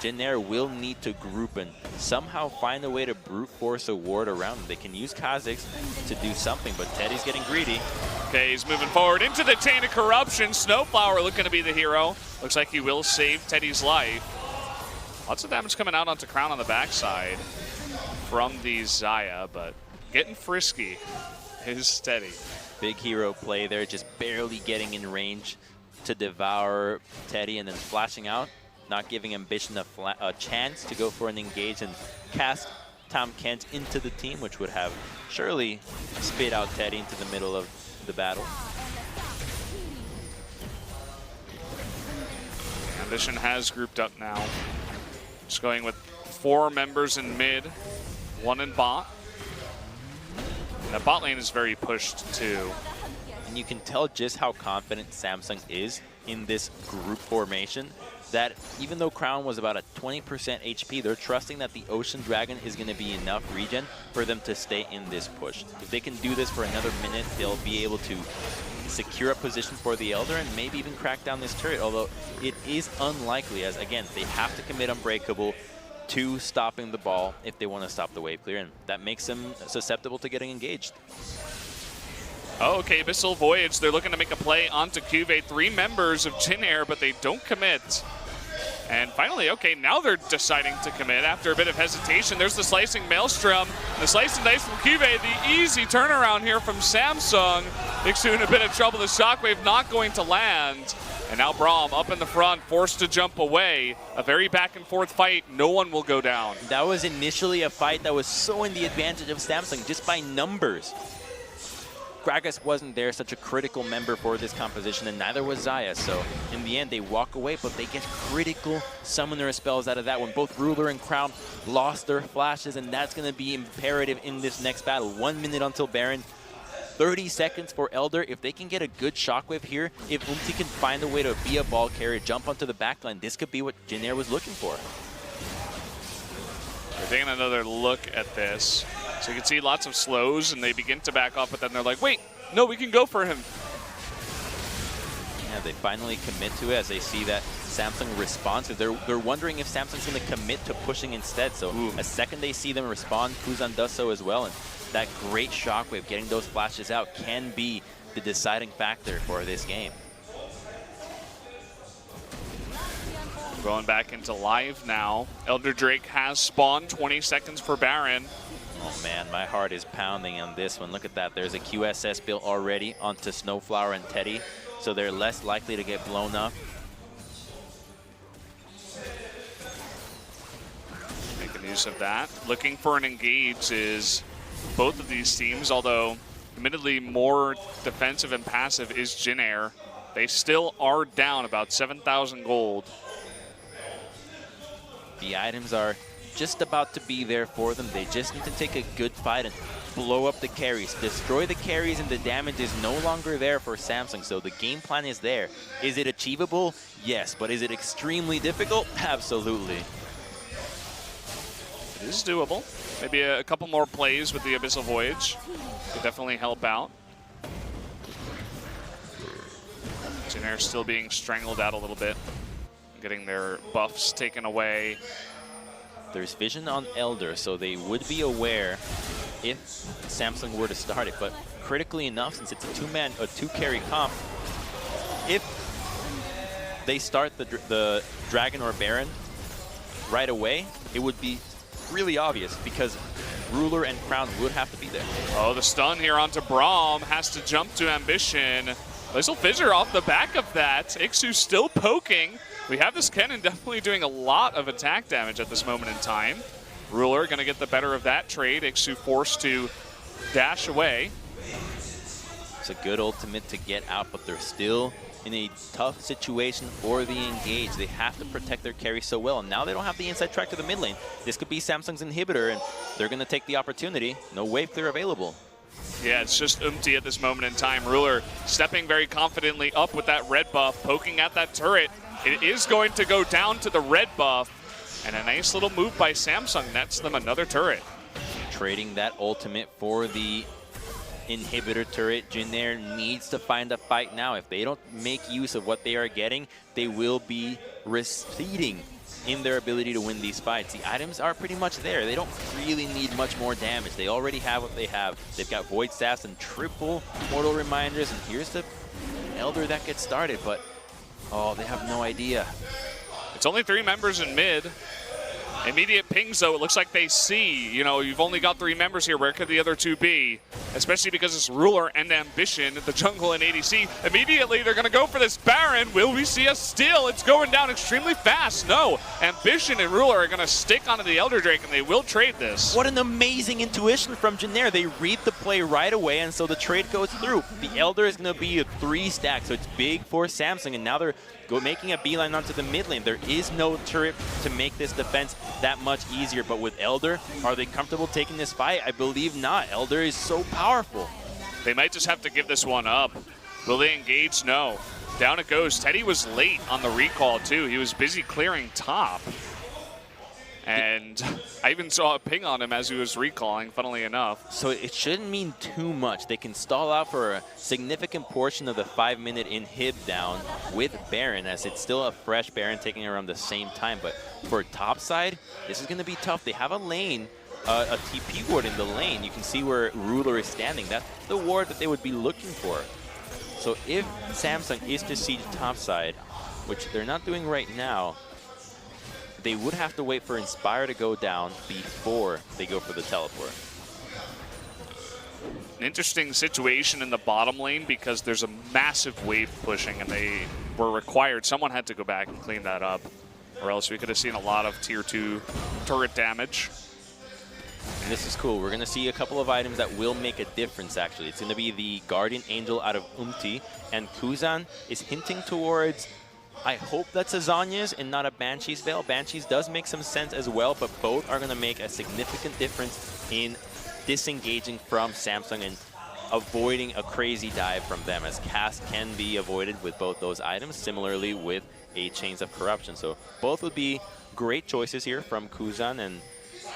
Jin Air will need to group and somehow find a way to brute force a ward around them. They can use Kha'Zix to do something, but Teddy's getting greedy. Okay, he's moving forward into the Chain of Corruption. Snowflower looking to be the hero. Looks like he will save Teddy's life. Lots of damage coming out onto Crown on the backside from the Xayah, but getting frisky is Teddy. Big hero play there, just barely getting in range to devour Teddy and then flashing out, not giving Ambition a chance to go for an engage and cast Tom Kent into the team, which would have surely spit out Teddy into the middle of the battle. Ambition has grouped up now. Just going with 4 members in mid, 1 in bot. And the bot lane is very pushed too. And you can tell just how confident Samsung is in this group formation, that even though Crown was about a 20% HP, they're trusting that the Ocean Dragon is going to be enough regen for them to stay in this push. If they can do this for another minute, they'll be able to secure a position for the Elder and maybe even crack down this turret, although it is unlikely, as again, they have to commit Unbreakable to stopping the ball if they want to stop the wave clear, and that makes them susceptible to getting engaged. Oh, okay, Abyssal Voyage, they're looking to make a play onto Cuvée. 3 members of Jin Air, but they don't commit. And finally, okay, now they're deciding to commit after a bit of hesitation. There's the Slicing Maelstrom, the slice and dice from Cuvée, the easy turnaround here from Samsung. Ixu in a bit of trouble, the Shockwave not going to land. And now Braum up in the front, forced to jump away. A very back and forth fight, no one will go down. That was initially a fight that was so in the advantage of Samsung, just by numbers. Gragas wasn't there, such a critical member for this composition, and neither was Xayah. So in the end, they walk away, but they get critical summoner spells out of that when both Ruler and Crown lost their flashes, and that's going to be imperative in this next battle. 1 minute until Baron, 30 seconds for Elder. If they can get a good Shockwave here, if Umti can find a way to be a ball carrier, jump onto the backline, this could be what Jin Air was looking for. We're taking another look at this. So you can see lots of slows, and they begin to back off, but then they're like, wait, no, we can go for him. Yeah, they finally commit to it as they see that Samsung responds. They're wondering if Samsung's going to commit to pushing instead. So a second they see them respond, Kuzan does so as well. And that great Shockwave, getting those flashes out, can be the deciding factor for this game. Going back into live now. Elder Drake has spawned, 20 seconds for Baron. Oh man, my heart is pounding on this one. Look at that. There's a QSS built already onto Snowflower and Teddy, so they're less likely to get blown up. Making use of that. Looking for an engage is both of these teams, although admittedly more defensive and passive is Jin Air. They still are down about 7,000 gold. The items are just about to be there for them. They just need to take a good fight and blow up the carries, destroy the carries, and the damage is no longer there for Samsung. So the game plan is there. Is it achievable? Yes, but is it extremely difficult? Absolutely. It is doable. Maybe a couple more plays with the Abyssal Voyage could definitely help out. Jin Air still being strangled out a little bit, getting their buffs taken away. There's vision on Elder, so they would be aware if Samsung were to start it. But critically enough, since it's a two-carry comp, if they start the Dragon or Baron right away, it would be really obvious because Ruler and Crown would have to be there. Oh, the stun here onto Braum, has to jump to Ambition. Glacial Fissure off the back of that. Ixu still poking. We have this Kennen definitely doing a lot of attack damage at this moment in time. Ruler going to get the better of that trade. Ixu forced to dash away. It's a good ultimate to get out, but they're still in a tough situation for the engage. They have to protect their carry so well, and now they don't have the inside track to the mid lane. This could be Samsung's inhibitor, and they're going to take the opportunity. No wave clear available. Yeah, it's just Umti at this moment in time. Ruler stepping very confidently up with that red buff, poking at that turret. It is going to go down to the red buff, and a nice little move by Samsung nets them another turret. Trading that ultimate for the inhibitor turret. Jin Air needs to find a fight now. If they don't make use of what they are getting, they will be receding in their ability to win these fights. The items are pretty much there. They don't really need much more damage. They already have what they have. They've got Void Staffs and triple Mortal Reminders, and here's the Elder that gets started, but oh, they have no idea. It's only 3 members in mid. Immediate pings, though, it looks like they see, you know, you've only got 3 members here. Where could the other 2 be? Especially because it's Ruler and Ambition, the jungle and ADC. Immediately, they're going to go for this Baron. Will we see a steal? It's going down extremely fast. No, Ambition and Ruler are going to stick onto the Elder Drake, and they will trade this. What an amazing intuition from Jin Air. They read the play right away, and so the trade goes through. The Elder is going to be a 3 stack, so it's big for Samsung, and now they're making a beeline onto the mid lane. There is no turret to make this defense that much easier, but with Elder, are they comfortable taking this fight? I believe not. Elder is so powerful. They might just have to give this one up. Will they engage? No. Down it goes. Teddy was late on the recall, too. He was busy clearing top. And I even saw a ping on him as he was recalling, funnily enough. So it shouldn't mean too much. They can stall out for a significant portion of the 5-minute inhib down with Baron, as it's still a fresh Baron taking around the same time. But for top side, this is going to be tough. They have a lane, a TP ward in the lane. You can see where Ruler is standing. That's the ward that they would be looking for. So if Samsung is to siege top side, which they're not doing right now, they would have to wait for Inspire to go down before they go for the teleport. An interesting situation in the bottom lane because there's a massive wave pushing, and they were required. Someone had to go back and clean that up, or else we could have seen a lot of tier 2 turret damage. And this is cool. We're going to see a couple of items that will make a difference, actually. It's going to be the Guardian Angel out of Umti, and Kuzan is hinting towards, I hope that's a Zhonya's and not a Banshee's Veil. Banshee's does make some sense as well, but both are going to make a significant difference in disengaging from Samsung and avoiding a crazy dive from them, as cast can be avoided with both those items, similarly with a Chains of Corruption. So both would be great choices here from Kuzan, and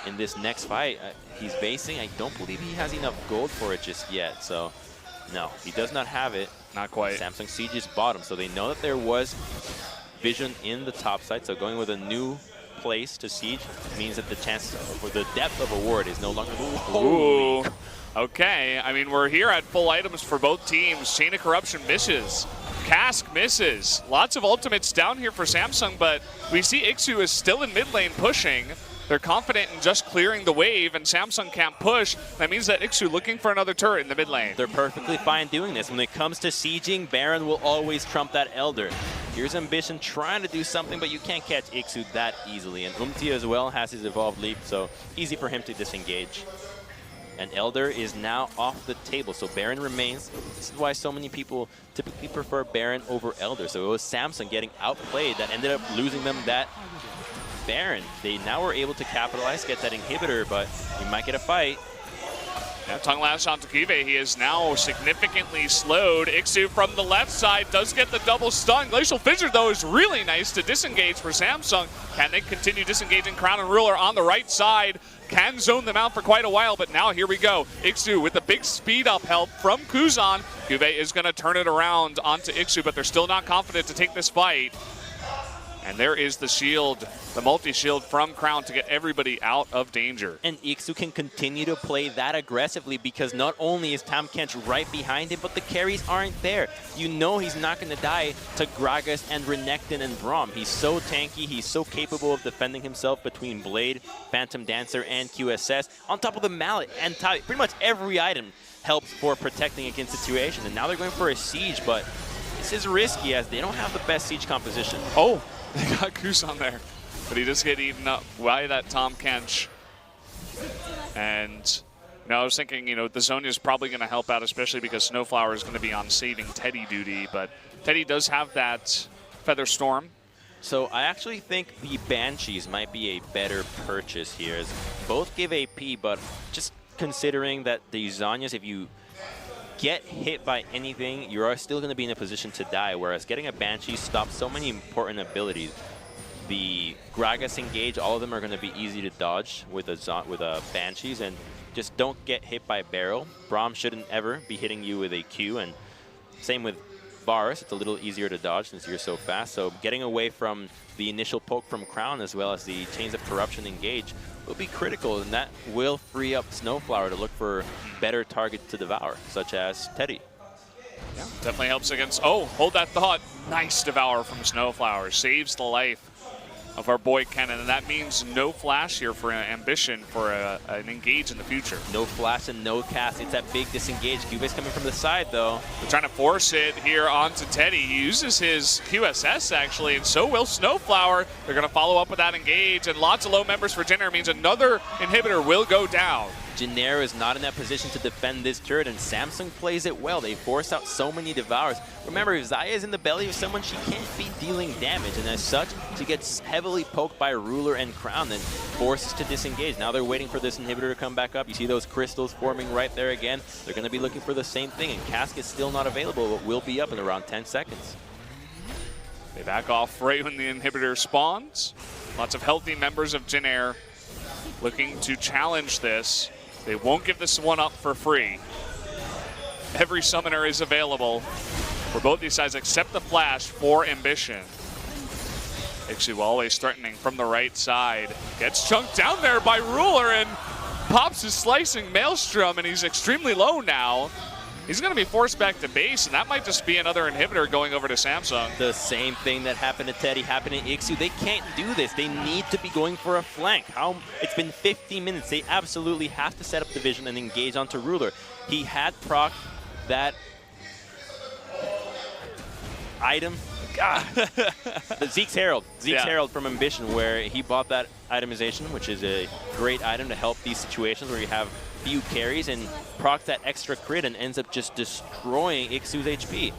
in this next fight, he's basing. I don't believe he has enough gold for it just yet, so no, he does not have it. Not quite. Samsung sieges bottom, so they know that there was vision in the top side, so going with a new place to siege means that the chance for the depth of a ward is no longer... Ooh. Okay, I mean, we're here at full items for both teams. Chain of Corruption misses. Cask misses. Lots of ultimates down here for Samsung, but we see Ixu is still in mid lane pushing. They're confident in just clearing the wave, and Samsung can't push. That means that Ixu looking for another turret in the mid lane. They're perfectly fine doing this. When it comes to sieging, Baron will always trump that Elder. Here's Ambition trying to do something, but you can't catch Ixu that easily. And Umti as well has his Evolved Leap, so easy for him to disengage. And Elder is now off the table, so Baron remains. This is why so many people typically prefer Baron over Elder. So it was Samsung getting outplayed that ended up losing them that Baron. They now were able to capitalize, get that inhibitor, but you might get a fight. Now tongue lash onto Kive. He is now significantly slowed. Ixu from the left side does get the double stun. Glacial Fissure, though, is really nice to disengage for Samsung. Can they continue disengaging? Crown and Ruler on the right side. Can zone them out for quite a while, but now here we go. Ixu with the big speed up help from Kuzan. Kive is going to turn it around onto Ixu, but they're still not confident to take this fight. And there is the shield, the multi-shield from Crown to get everybody out of danger. And Ixu can continue to play that aggressively because not only is Tahm Kench right behind him, but the carries aren't there. You know he's not going to die to Gragas and Renekton and Braum. He's so tanky, he's so capable of defending himself between Blade, Phantom Dancer, and QSS. On top of the Mallet and pretty much every item helps for protecting against situation. And now they're going for a Siege, but this is risky as they don't have the best Siege composition. Oh! They got Goose on there, but he just get eaten up by that Tahm Kench. And I was thinking, the Zhonya is probably going to help out, especially because Snowflower is going to be on saving Teddy duty. But Teddy does have that Feather Storm. So I actually think the Banshees might be a better purchase here, as both give AP, but just considering that the Zhonyas, if you get hit by anything, you are still going to be in a position to die, whereas getting a Banshee stops so many important abilities. The Gragas engage, all of them are going to be easy to dodge with a Banshees, and just don't get hit by Barrel. Braum shouldn't ever be hitting you with a Q, and same with Varus. It's a little easier to dodge since you're so fast, so getting away from the initial poke from Crown as well as the Chains of Corruption engage will be critical, and that will free up Snowflower to look for better targets to devour, such as Teddy. Yeah, definitely helps against... Oh, hold that thought. Nice Devour from Snowflower. Saves the life of our boy Kennen, and that means no flash here for Ambition for an engage in the future. No flash and no cast. It's that big disengage. Cubase coming from the side, though. They're trying to force it here onto Teddy. He uses his QSS, actually, and so will Snowflower. They're going to follow up with that engage, and lots of low members for Jin Air means another inhibitor will go down. Jin Air is not in that position to defend this turret, and Samsung plays it well. They force out so many Devours. Remember, if Xayah is in the belly of someone, she can't be dealing damage, and as such, she gets heavily poked by Ruler and Crown, then forces to disengage. Now they're waiting for this inhibitor to come back up. You see those crystals forming right there again. They're going to be looking for the same thing, and Cask is still not available, but will be up in around 10 seconds. They back off right when the inhibitor spawns. Lots of healthy members of Jin Air looking to challenge this. They won't give this one up for free. Every summoner is available for both these sides except the flash for Ambition. Ixu always threatening from the right side. Gets chunked down there by Ruler and pops his slicing Maelstrom, and he's extremely low now. He's going to be forced back to base, and that might just be another inhibitor going over to Samsung. The same thing that happened to Teddy happened to Ixu. They can't do this. They need to be going for a flank. It's been 15 minutes. They absolutely have to set up the vision and engage onto Ruler. He had proc that item. The Zeke's Herald. Herald from Ambition, where he bought that itemization, which is a great item to help these situations where you have few carries, and procs that extra crit and ends up just destroying Ixu's HP.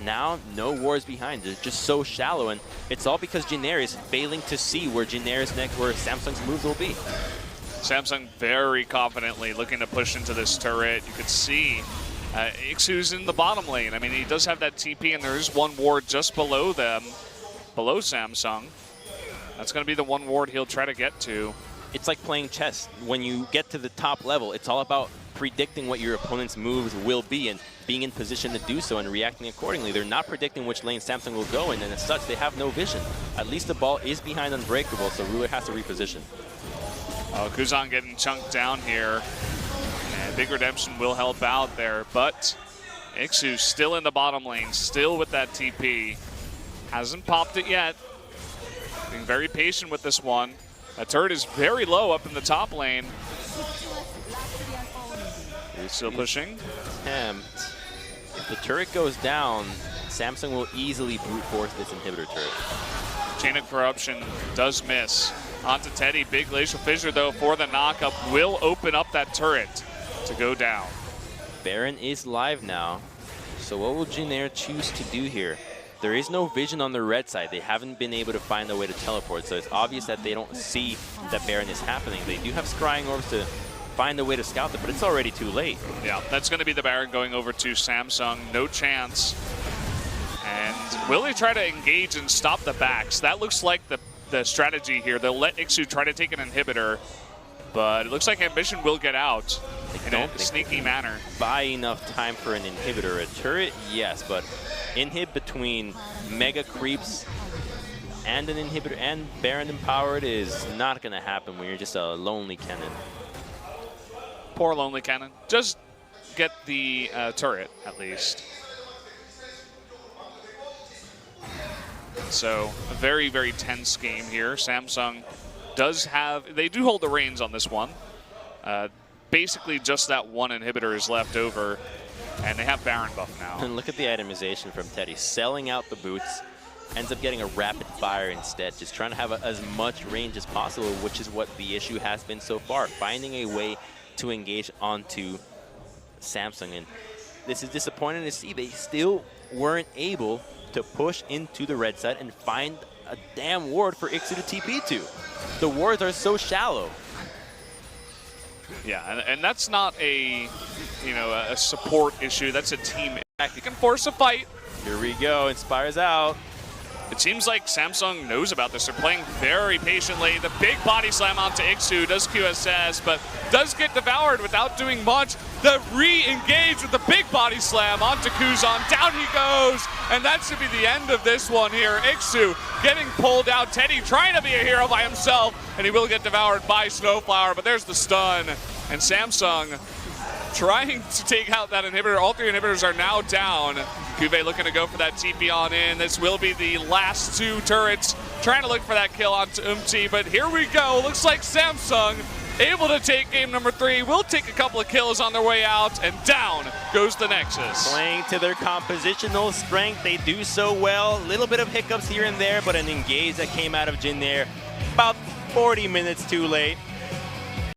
Now, no wars behind. They're just so shallow, and it's all because Jin Air is failing to see where Jin Air's next, where Samsung's moves will be. Samsung very confidently looking to push into this turret. You could see Ixu's in the bottom lane. I mean, he does have that TP, and there is one ward just below them, below Samsung. That's going to be the one ward he'll try to get to. It's like playing chess. When you get to the top level, it's all about predicting what your opponent's moves will be and being in position to do so and reacting accordingly. They're not predicting which lane Samsung will go in, and as such, they have no vision. At least the ball is behind Unbreakable, so Ruler has to reposition. Oh, Kuzan getting chunked down here. And Big Redemption will help out there, but Ixu still in the bottom lane, still with that TP. Hasn't popped it yet. Being very patient with this one. That turret is very low up in the top lane. He's still pushing. If the turret goes down, Samsung will easily brute force this inhibitor turret. Chain of Corruption does miss. Onto Teddy. Big Glacial Fissure, though, for the knockup will open up that turret to go down. Baron is live now. So what will Jin Air choose to do here? There is no vision on the red side. They haven't been able to find a way to teleport, so it's obvious that they don't see that Baron is happening. They do have Scrying Orbs to find a way to scout it, but it's already too late. Yeah, that's going to be the Baron going over to Samsung. No chance. And will they try to engage and stop the backs? That looks like the strategy here. They'll let Ixu try to take an inhibitor, but it looks like Ambition will get out in a sneaky manner. Buy enough time for an inhibitor. A turret, yes, but inhib between mega creeps and an inhibitor and Baron empowered is not going to happen when you're just a lonely cannon. Poor lonely cannon. Just get the turret, at least. So, a very, very tense game here. Samsung they do hold the reins on this one. Basically, just that one inhibitor is left over, and they have Baron buff now. And look at the itemization from Teddy. Selling out the boots, ends up getting a rapid fire instead, just trying to have as much range as possible, which is what the issue has been so far, finding a way to engage onto Samsung. And this is disappointing to see. They still weren't able to push into the red side and find a damn ward for Ixu to TP to. The wards are so shallow. Yeah, and that's not a support issue. That's a team. You can force a fight. Here we go. Inspires out. It seems like Samsung knows about this. They're playing very patiently. The big body slam onto Ixu does QSS, but does get devoured without doing much. The re-engage with the big body slam onto Kuzan. Down he goes, and that should be the end of this one here. Ixu getting pulled out. Teddy trying to be a hero by himself, and he will get devoured by Snowflower, but there's the stun. And Samsung trying to take out that inhibitor. All three inhibitors are now down. Cuvée looking to go for that TP on in. This will be the last two turrets. Trying to look for that kill onto Umti, but here we go. Looks like Samsung able to take game number 3. Will take a couple of kills on their way out, and down goes the Nexus. Playing to their compositional strength, they do so well. A little bit of hiccups here and there, but an engage that came out of Jin Air about 40 minutes too late.